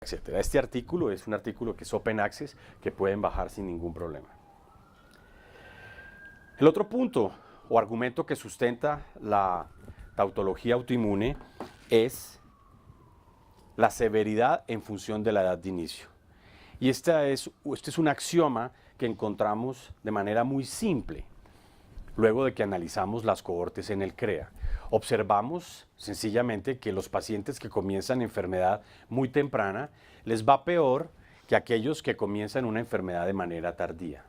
etcétera. Este artículo es un artículo que es open access, que pueden bajar sin ningún problema. El otro punto o argumento que sustenta la tautología autoinmune es la severidad en función de la edad de inicio. Y este es un axioma que encontramos de manera muy simple luego de que analizamos las cohortes en el CREA. Observamos sencillamente que los pacientes que comienzan enfermedad muy temprana les va peor que aquellos que comienzan una enfermedad de manera tardía.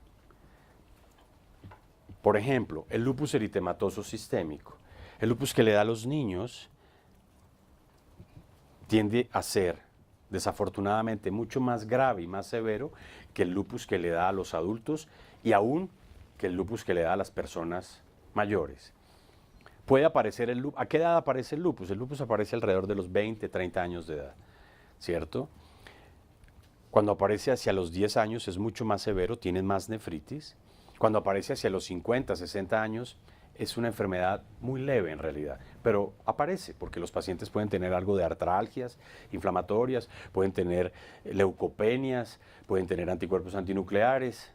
Por ejemplo, el lupus eritematoso sistémico. El lupus que le da a los niños tiende a ser, desafortunadamente, mucho más grave y más severo que el lupus que le da a los adultos y aún que el lupus que le da a las personas mayores. Puede aparecer el lupus. ¿A qué edad aparece el lupus? El lupus aparece alrededor de los 20, 30 años de edad, ¿cierto? Cuando aparece hacia los 10 años es mucho más severo, tienen más nefritis. Cuando aparece hacia los 50, 60 años es una enfermedad muy leve en realidad, pero aparece porque los pacientes pueden tener algo de artralgias inflamatorias, pueden tener leucopenias, pueden tener anticuerpos antinucleares,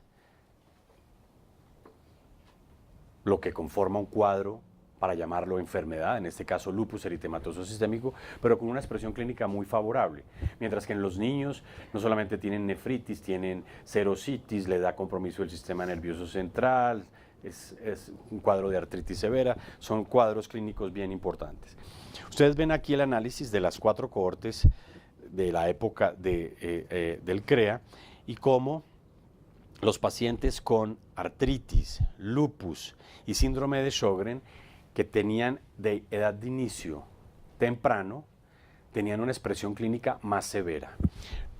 lo que conforma un cuadro para llamarlo enfermedad, en este caso lupus eritematoso sistémico, pero con una expresión clínica muy favorable. Mientras que en los niños no solamente tienen nefritis, tienen serositis, le da compromiso del sistema nervioso central, es un cuadro de artritis severa, son cuadros clínicos bien importantes. Ustedes ven aquí el análisis de las 4 cohortes de la época del CREA y cómo los pacientes con artritis, lupus y síndrome de Sjögren que tenían de edad de inicio temprano, tenían una expresión clínica más severa.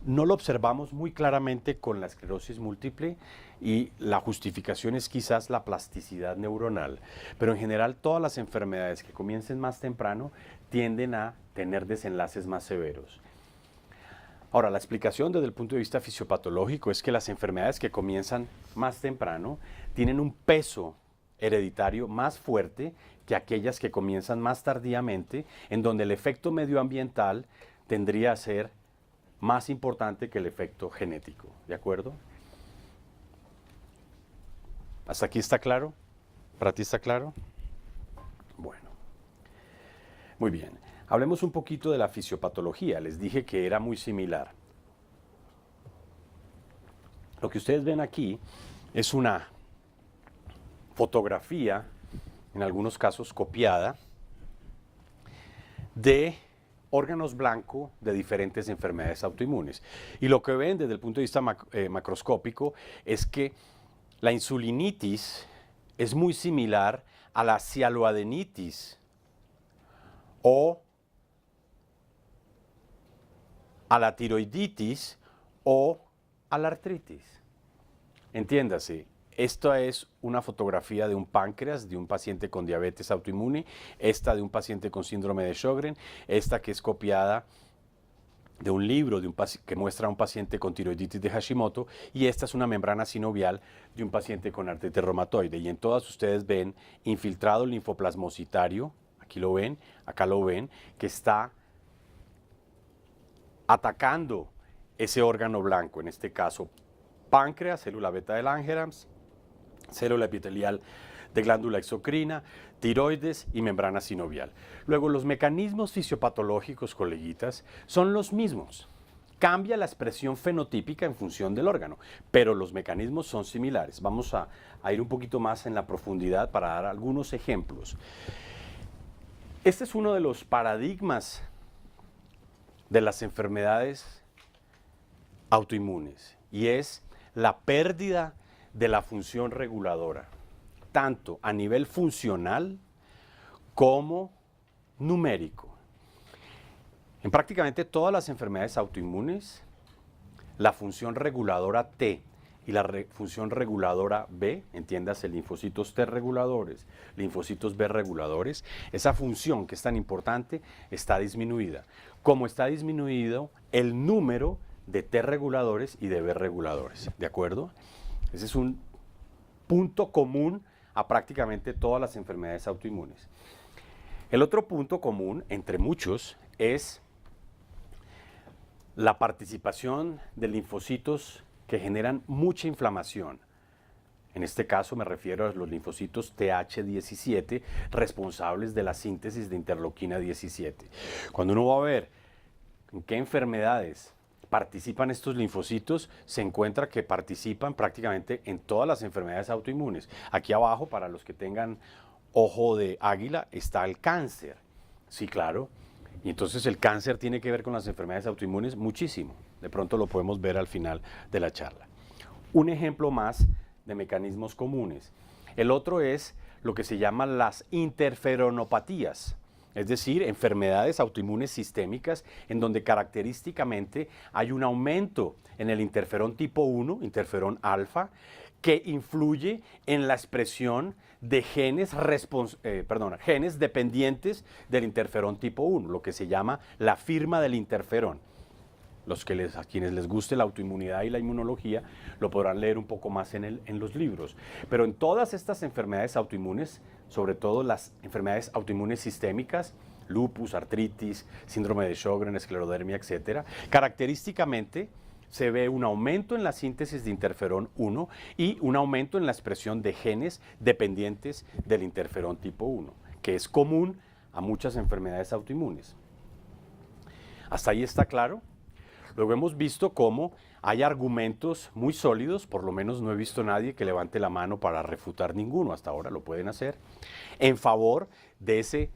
No lo observamos muy claramente con la esclerosis múltiple y la justificación es quizás la plasticidad neuronal, pero en general todas las enfermedades que comiencen más temprano tienden a tener desenlaces más severos. Ahora, la explicación desde el punto de vista fisiopatológico es que las enfermedades que comienzan más temprano tienen un peso hereditario más fuerte que aquellas que comienzan más tardíamente, en donde el efecto medioambiental tendría a ser más importante que el efecto genético. ¿De acuerdo? ¿Hasta aquí está claro? ¿Para ti está claro? Bueno. Muy bien. Hablemos un poquito de la fisiopatología. Les dije que era muy similar. Lo que ustedes ven aquí es una fotografía, en algunos casos copiada, de órganos blancos de diferentes enfermedades autoinmunes. Y lo que ven desde el punto de vista macroscópico es que la insulinitis es muy similar a la cialoadenitis o a la tiroiditis o a la artritis. Entiéndase, esta es una fotografía de un páncreas de un paciente con diabetes autoinmune, esta de un paciente con síndrome de Sjögren, esta que es copiada de un libro que muestra a un paciente con tiroiditis de Hashimoto, y esta es una membrana sinovial de un paciente con artritis reumatoide. Y en todas ustedes ven infiltrado el linfoplasmocitario, aquí lo ven, acá lo ven, que está atacando ese órgano blanco, en este caso páncreas, célula beta de Langerhans, célula epitelial de glándula exocrina, tiroides y membrana sinovial. Luego, los mecanismos fisiopatológicos, coleguitas, son los mismos. Cambia la expresión fenotípica en función del órgano, pero los mecanismos son similares. Vamos a ir un poquito más en la profundidad para dar algunos ejemplos. Este es uno de los paradigmas de las enfermedades autoinmunes y es la pérdida de la función reguladora, tanto a nivel funcional como numérico. En prácticamente todas las enfermedades autoinmunes, la función reguladora T y la función reguladora B, entiéndase linfocitos T reguladores, linfocitos B reguladores, esa función que es tan importante está disminuida. Como está disminuido el número de T reguladores y de B reguladores, ¿de acuerdo? Ese es un punto común a prácticamente todas las enfermedades autoinmunes. El otro punto común, entre muchos, es la participación de linfocitos que generan mucha inflamación. En este caso me refiero a los linfocitos TH17 responsables de la síntesis de interleuquina 17. Cuando uno va a ver en qué enfermedades participan estos linfocitos, se encuentra que participan prácticamente en todas las enfermedades autoinmunes. Aquí abajo, para los que tengan ojo de águila, está el cáncer. Sí, claro. Y entonces el cáncer tiene que ver con las enfermedades autoinmunes muchísimo. De pronto lo podemos ver al final de la charla. Un ejemplo más de mecanismos comunes. El otro es lo que se llaman las interferonopatías, es decir, enfermedades autoinmunes sistémicas en donde característicamente hay un aumento en el interferón tipo 1, interferón alfa, que influye en la expresión de genes dependientes del interferón tipo 1, lo que se llama la firma del interferón. A quienes les guste la autoinmunidad y la inmunología lo podrán leer un poco más en los libros. Pero en todas estas enfermedades autoinmunes, sobre todo las enfermedades autoinmunes sistémicas, lupus, artritis, síndrome de Sjögren, esclerodermia, etc., característicamente se ve un aumento en la síntesis de interferón 1 y un aumento en la expresión de genes dependientes del interferón tipo 1, que es común a muchas enfermedades autoinmunes. ¿Hasta ahí está claro? Luego hemos visto cómo hay argumentos muy sólidos, por lo menos no he visto a nadie que levante la mano para refutar ninguno, hasta ahora lo pueden hacer, en favor de ese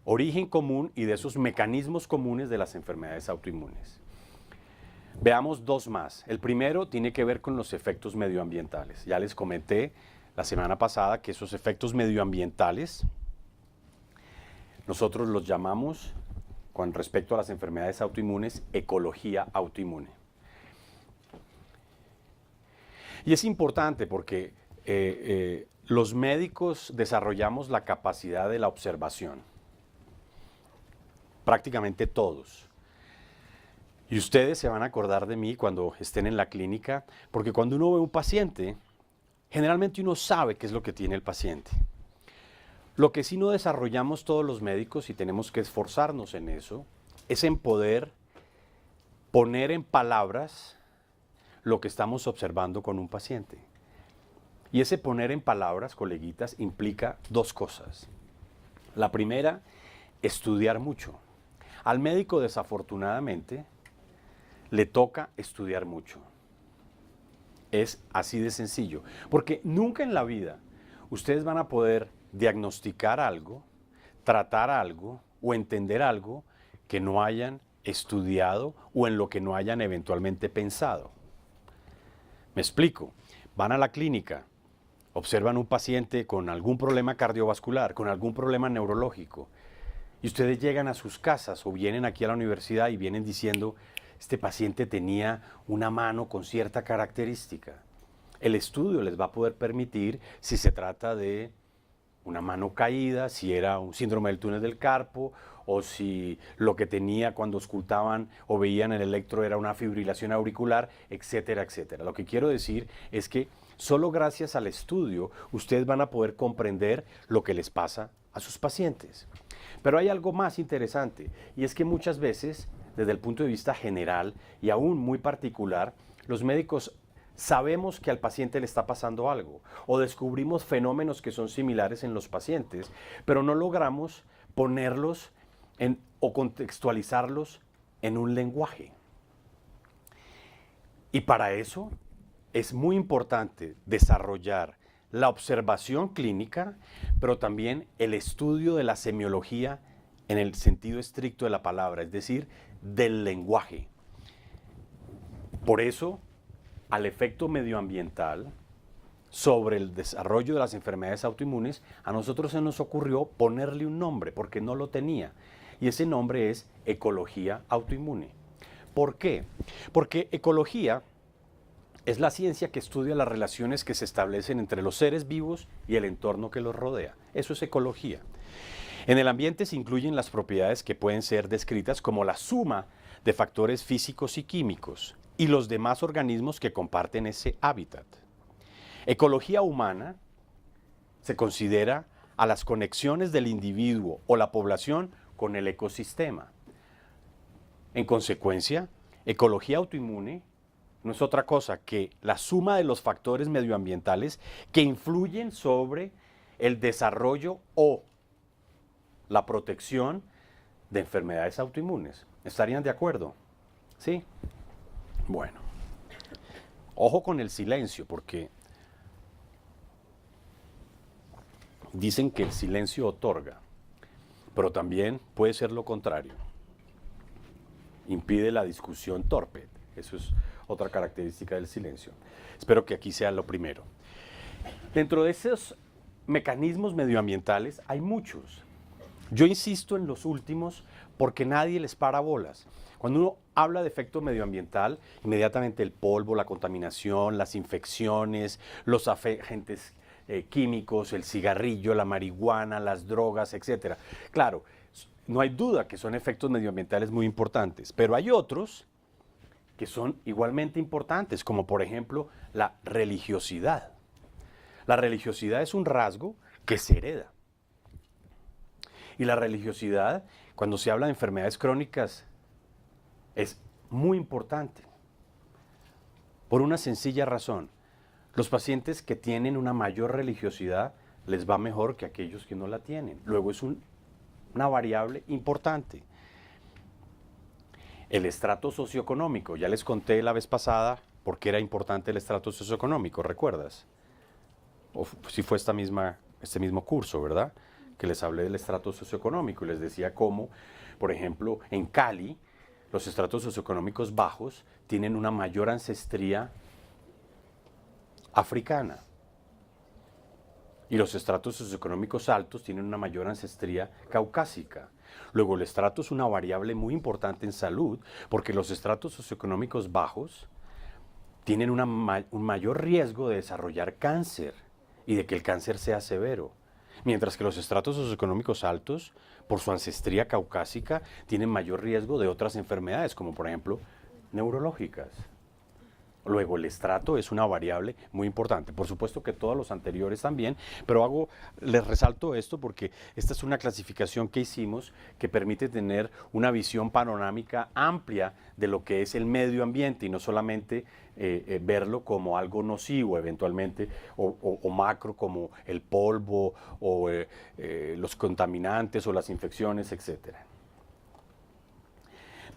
origen común y de esos mecanismos comunes de las enfermedades autoinmunes. Veamos dos más. El primero tiene que ver con los efectos medioambientales. Ya les comenté la semana pasada que esos efectos medioambientales nosotros los llamamos, con respecto a las enfermedades autoinmunes, ecología autoinmune. Y es importante porque los médicos desarrollamos la capacidad de la observación, prácticamente todos. Y ustedes se van a acordar de mí cuando estén en la clínica, porque cuando uno ve un paciente, generalmente uno sabe qué es lo que tiene el paciente. Lo que sí no desarrollamos todos los médicos, y tenemos que esforzarnos en eso, es en poder poner en palabras lo que estamos observando con un paciente. Y ese poner en palabras, coleguitas, implica dos cosas. La primera, estudiar mucho. Al médico, desafortunadamente, le toca estudiar mucho. Es así de sencillo. Porque nunca en la vida ustedes van a poder diagnosticar algo, tratar algo o entender algo que no hayan estudiado o en lo que no hayan eventualmente pensado. Me explico. Van a la clínica, observan un paciente con algún problema cardiovascular, con algún problema neurológico, y ustedes llegan a sus casas o vienen aquí a la universidad y vienen diciendo, este paciente tenía una mano con cierta característica. El estudio les va a poder permitir si se trata de una mano caída, si era un síndrome del túnel del carpo, o si lo que tenía cuando auscultaban o veían el electro era una fibrilación auricular, etcétera, etcétera. Lo que quiero decir es que solo gracias al estudio ustedes van a poder comprender lo que les pasa a sus pacientes. Pero hay algo más interesante, y es que muchas veces, desde el punto de vista general y aún muy particular, los médicos sabemos que al paciente le está pasando algo o descubrimos fenómenos que son similares en los pacientes, pero no logramos ponerlos o contextualizarlos en un lenguaje. Y para eso es muy importante desarrollar la observación clínica, pero también el estudio de la semiología en el sentido estricto de la palabra, es decir, del lenguaje. Por eso, al efecto medioambiental sobre el desarrollo de las enfermedades autoinmunes, a nosotros se nos ocurrió ponerle un nombre, porque no lo tenía. Y ese nombre es ecología autoinmune. ¿Por qué? Porque ecología es la ciencia que estudia las relaciones que se establecen entre los seres vivos y el entorno que los rodea. Eso es ecología. En el ambiente se incluyen las propiedades que pueden ser descritas como la suma de factores físicos y químicos y los demás organismos que comparten ese hábitat. Ecología humana se considera a las conexiones del individuo o la población con el ecosistema. En consecuencia, Ecología autoinmune no es otra cosa que la suma de los factores medioambientales que influyen sobre el desarrollo o la protección de enfermedades autoinmunes. ¿Estarían de acuerdo? ¿Sí? Bueno, ojo con el silencio, porque dicen que el silencio otorga, pero también puede ser lo contrario. Impide la discusión torpe. Eso es otra característica del silencio. Espero que aquí sea lo primero. Dentro de esos mecanismos medioambientales hay muchos. Yo insisto en los últimos porque nadie les para bolas. Cuando uno habla de efecto medioambiental, inmediatamente el polvo, la contaminación, las infecciones, los agentes químicos, el cigarrillo, la marihuana, las drogas, etc. Claro, no hay duda que son efectos medioambientales muy importantes, pero hay otros que son igualmente importantes, como por ejemplo la religiosidad. La religiosidad es un rasgo que se hereda. Y la religiosidad, cuando se habla de enfermedades crónicas, es muy importante. Por una sencilla razón. Los pacientes que tienen una mayor religiosidad les va mejor que aquellos que no la tienen. Luego es una variable importante. El estrato socioeconómico. Ya les conté la vez pasada por qué era importante el estrato socioeconómico, ¿recuerdas? O si fue este mismo curso, ¿verdad? Que les hablé del estrato socioeconómico y les decía cómo, por ejemplo, en Cali, los estratos socioeconómicos bajos tienen una mayor ancestría africana y los estratos socioeconómicos altos tienen una mayor ancestría caucásica. Luego, el estrato es una variable muy importante en salud porque los estratos socioeconómicos bajos tienen un mayor riesgo de desarrollar cáncer y de que el cáncer sea severo. Mientras que los estratos socioeconómicos altos, por su ancestría caucásica, tienen mayor riesgo de otras enfermedades, como por ejemplo neurológicas. Luego, el estrato es una variable muy importante. Por supuesto que todos los anteriores también, pero les resalto esto porque esta es una clasificación que hicimos que permite tener una visión panorámica amplia de lo que es el medio ambiente y no solamente verlo como algo nocivo eventualmente o macro como el polvo o los contaminantes o las infecciones, etc.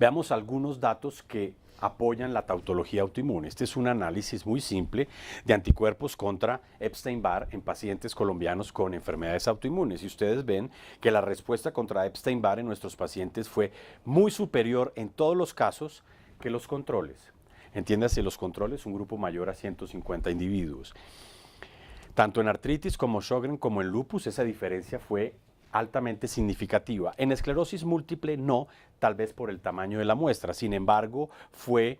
Veamos algunos datos que apoyan la tautología autoinmune. Este es un análisis muy simple de anticuerpos contra Epstein-Barr en pacientes colombianos con enfermedades autoinmunes. Y ustedes ven que la respuesta contra Epstein-Barr en nuestros pacientes fue muy superior en todos los casos que los controles. Entiéndase, los controles, un grupo mayor a 150 individuos. Tanto en artritis como Sjögren como en lupus, esa diferencia fue altamente significativa. En esclerosis múltiple no, tal vez por el tamaño de la muestra. Sin embargo, fue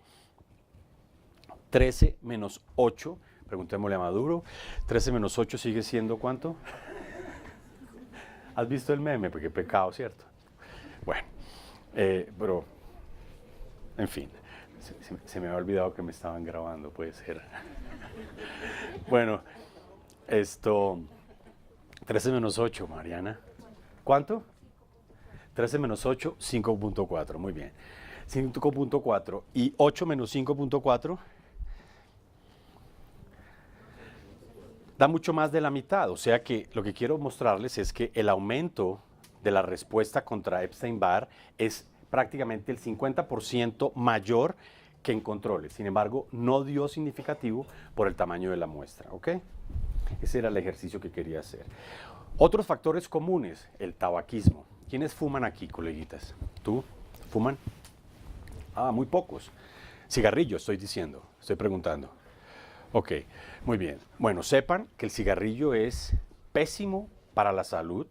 13 menos 8, preguntémosle a Maduro, 13 menos 8 sigue siendo ¿cuánto? ¿Has visto el meme? Porque qué pecado, ¿cierto? Bueno, pero, en fin, se me había olvidado que me estaban grabando, puede ser. Bueno, 13 menos 8, Mariana. ¿Cuánto? 13 menos 8, 5.4. Muy bien. 5.4 y 8 menos 5.4 da mucho más de la mitad. O sea que lo que quiero mostrarles es que el aumento de la respuesta contra Epstein-Barr es prácticamente el 50% mayor que en controles. Sin embargo, no dio significativo por el tamaño de la muestra. ¿Ok? Ese era el ejercicio que quería hacer. Otros factores comunes, el tabaquismo. ¿Quiénes fuman aquí, coleguitas? ¿Tú? ¿Fuman? Ah, muy pocos. Cigarrillo, estoy diciendo, estoy preguntando. Ok, muy bien. Bueno, sepan que el cigarrillo es pésimo para la salud,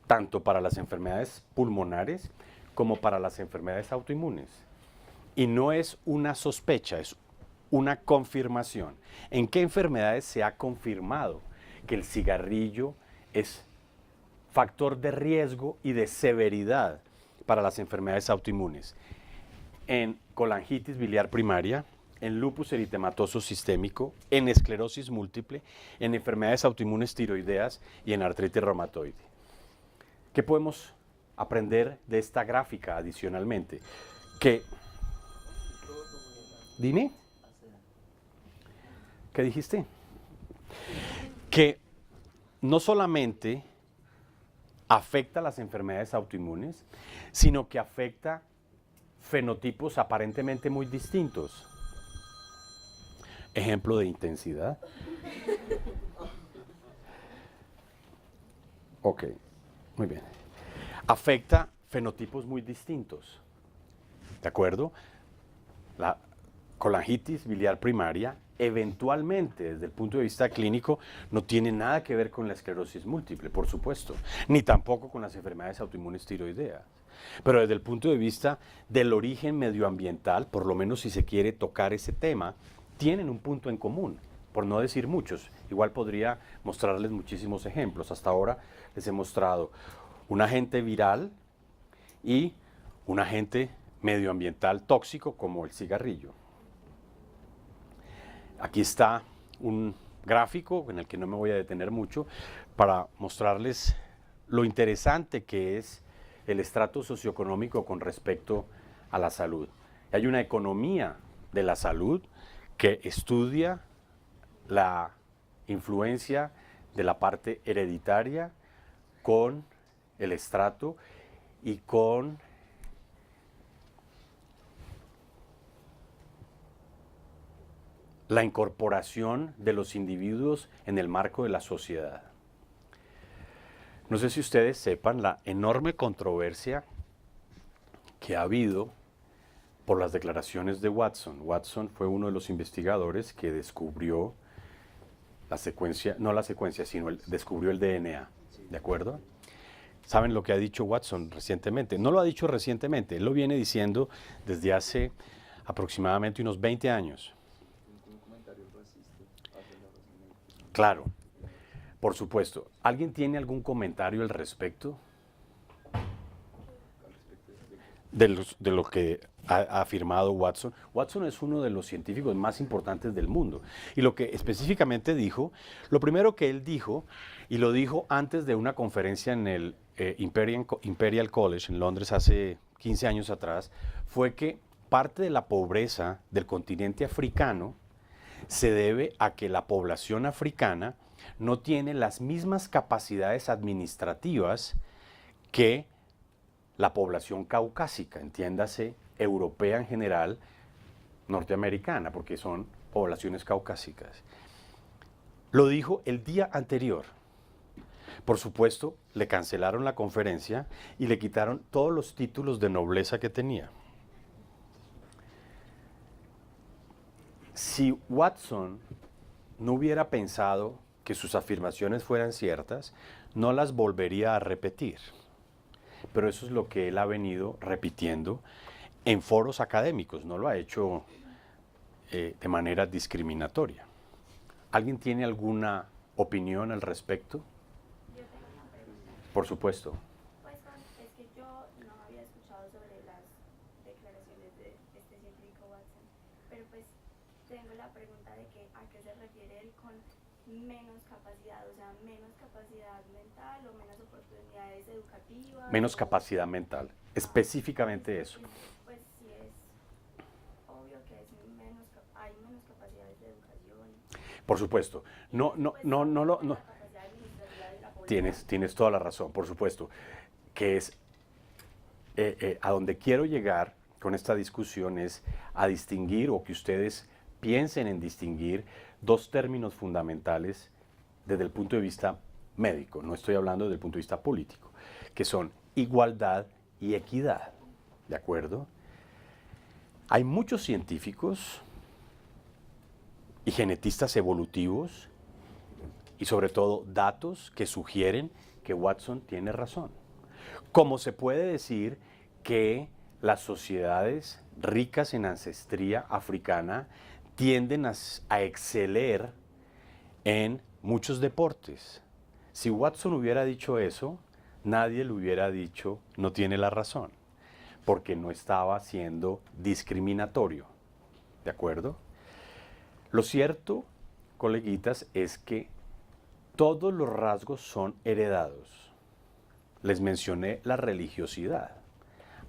tanto para las enfermedades pulmonares como para las enfermedades autoinmunes. Y no es una sospecha, es una confirmación. ¿En qué enfermedades se ha confirmado que el cigarrillo es factor de riesgo y de severidad para las enfermedades autoinmunes? En colangitis biliar primaria, en lupus eritematoso sistémico, en esclerosis múltiple, en enfermedades autoinmunes tiroideas y en artritis reumatoide. ¿Qué podemos aprender de esta gráfica adicionalmente? Que Dime. ¿Qué dijiste? Que no solamente afecta a las enfermedades autoinmunes, sino que afecta fenotipos aparentemente muy distintos. Ejemplo de intensidad. Ok, muy bien. Afecta fenotipos muy distintos. ¿De acuerdo? La colangitis biliar primaria, eventualmente, desde el punto de vista clínico, no tiene nada que ver con la esclerosis múltiple, por supuesto, ni tampoco con las enfermedades autoinmunes tiroideas. Pero desde el punto de vista del origen medioambiental, por lo menos si se quiere tocar ese tema, tienen un punto en común, por no decir muchos. Igual podría mostrarles muchísimos ejemplos. Hasta ahora les he mostrado un agente viral y un agente medioambiental tóxico como el cigarrillo. Aquí está un gráfico en el que no me voy a detener mucho para mostrarles lo interesante que es el estrato socioeconómico con respecto a la salud. Hay una economía de la salud que estudia la influencia de la parte hereditaria con el estrato y con la incorporación de los individuos en el marco de la sociedad. No sé si ustedes sepan la enorme controversia que ha habido por las declaraciones de Watson. Watson fue uno de los investigadores que descubrió la secuencia, no la secuencia, sino descubrió el DNA, ¿de acuerdo? ¿Saben lo que ha dicho Watson recientemente? No lo ha dicho recientemente, él lo viene diciendo desde hace aproximadamente unos 20 años. Claro, por supuesto. ¿Alguien tiene algún comentario al respecto? De lo que ha afirmado Watson. Watson es uno de los científicos más importantes del mundo. Y lo que específicamente dijo, lo primero que él dijo, y lo dijo antes de una conferencia en el Imperial College en Londres hace 15 años atrás, fue que parte de la pobreza del continente africano se debe a que la población africana no tiene las mismas capacidades administrativas que la población caucásica, entiéndase, europea en general, norteamericana, porque son poblaciones caucásicas. Lo dijo el día anterior. Por supuesto, le cancelaron la conferencia y le quitaron todos los títulos de nobleza que tenía. Si Watson no hubiera pensado que sus afirmaciones fueran ciertas, no las volvería a repetir. Pero eso es lo que él ha venido repitiendo en foros académicos, no lo ha hecho de manera discriminatoria. ¿Alguien tiene alguna opinión al respecto? Yo tengo una pregunta. Por supuesto. Pues es que yo no había escuchado sobre las declaraciones de este científico Watson, pero pues tengo la pregunta de que a qué se refiere él con menos capacidad, o sea, menos capacidad mental o menos oportunidades educativas. Menos capacidad mental, específicamente eso. Pues sí es obvio que es hay menos capacidades de educación. Por supuesto. No. Tienes toda la razón, por supuesto. Que es a donde quiero llegar con esta discusión es a distinguir o que ustedes piensen en distinguir dos términos fundamentales desde el punto de vista médico, no estoy hablando desde el punto de vista político, que son igualdad y equidad, ¿de acuerdo? Hay muchos científicos y genetistas evolutivos y sobre todo datos que sugieren que Watson tiene razón. Como se puede decir que las sociedades ricas en ancestría africana tienden a exceler en muchos deportes. Si Watson hubiera dicho eso, nadie le hubiera dicho no tiene la razón, porque no estaba siendo discriminatorio. ¿De acuerdo? Lo cierto, coleguitas, es que todos los rasgos son heredados. Les mencioné la religiosidad.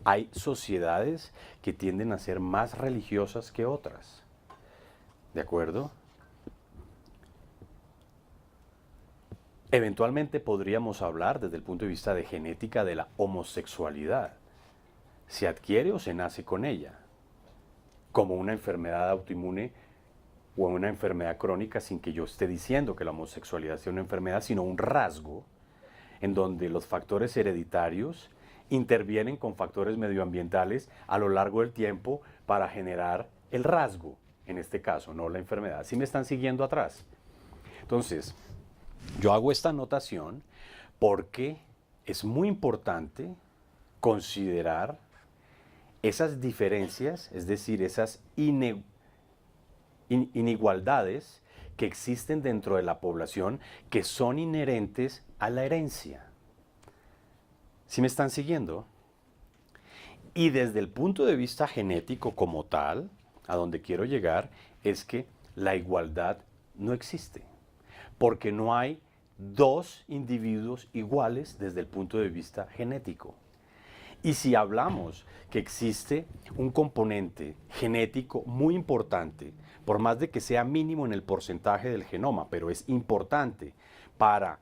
Hay sociedades que tienden a ser más religiosas que otras. ¿De acuerdo? Eventualmente podríamos hablar desde el punto de vista de genética de la homosexualidad. ¿Se adquiere o se nace con ella? Como una enfermedad autoinmune o una enfermedad crónica, sin que yo esté diciendo que la homosexualidad sea una enfermedad, sino un rasgo en donde los factores hereditarios intervienen con factores medioambientales a lo largo del tiempo para generar el rasgo, en este caso, no la enfermedad. ¿Sí me están siguiendo atrás? Entonces, yo hago esta anotación porque es muy importante considerar esas diferencias, es decir, esas inigualdades que existen dentro de la población que son inherentes a la herencia. ¿Sí me están siguiendo? Y desde el punto de vista genético como tal, a donde quiero llegar, es que la igualdad no existe, porque no hay dos individuos iguales desde el punto de vista genético. Y si hablamos que existe un componente genético muy importante, por más de que sea mínimo en el porcentaje del genoma, pero es importante para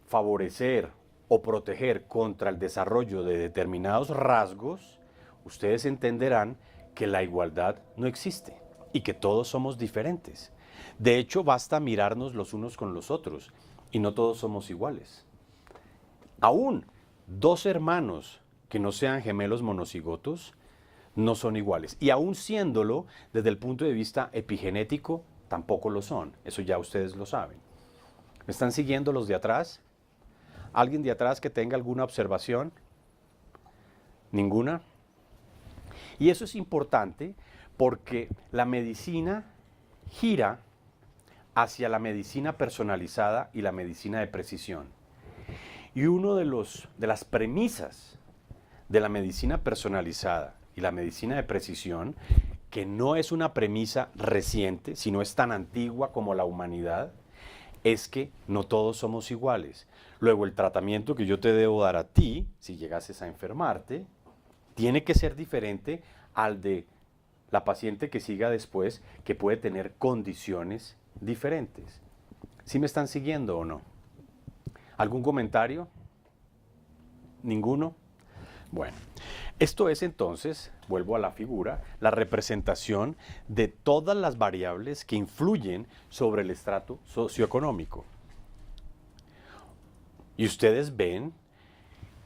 favorecer o proteger contra el desarrollo de determinados rasgos, ustedes entenderán que la igualdad no existe y que todos somos diferentes. De hecho, basta mirarnos los unos con los otros y no todos somos iguales. Aún dos hermanos que no sean gemelos monocigotos no son iguales. Y aún siéndolo, desde el punto de vista epigenético, tampoco lo son. Eso ya ustedes lo saben. ¿Me están siguiendo los de atrás? ¿Alguien de atrás que tenga alguna observación? ¿Ninguna? Y eso es importante porque la medicina gira hacia la medicina personalizada y la medicina de precisión. Y una de las premisas de la medicina personalizada y la medicina de precisión, que no es una premisa reciente, sino es tan antigua como la humanidad, es que no todos somos iguales. Luego, el tratamiento que yo te debo dar a ti, si llegases a enfermarte, tiene que ser diferente al de la paciente que siga después, que puede tener condiciones diferentes. ¿Sí me están siguiendo o no? ¿Algún comentario? ¿Ninguno? Bueno, esto es entonces, vuelvo a la figura, la representación de todas las variables que influyen sobre el estrato socioeconómico. Y ustedes ven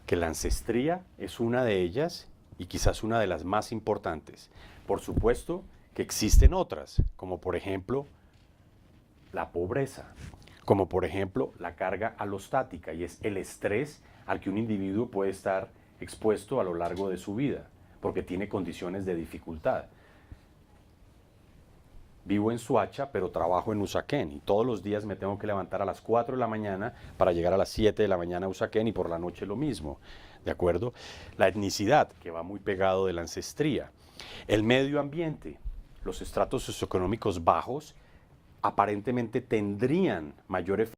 que la ancestría es una de ellas y quizás una de las más importantes. Por supuesto que existen otras, como por ejemplo la pobreza, como por ejemplo la carga alostática, y es el estrés al que un individuo puede estar expuesto a lo largo de su vida, porque tiene condiciones de dificultad. Vivo en Suacha, pero trabajo en Usaquén, y todos los días me tengo que levantar a las 4 de la mañana para llegar a las 7 de la mañana a Usaquén, y por la noche lo mismo, ¿de acuerdo? La etnicidad, que va muy pegado de la ancestría. El medio ambiente, los estratos socioeconómicos bajos, aparentemente tendrían mayor efecto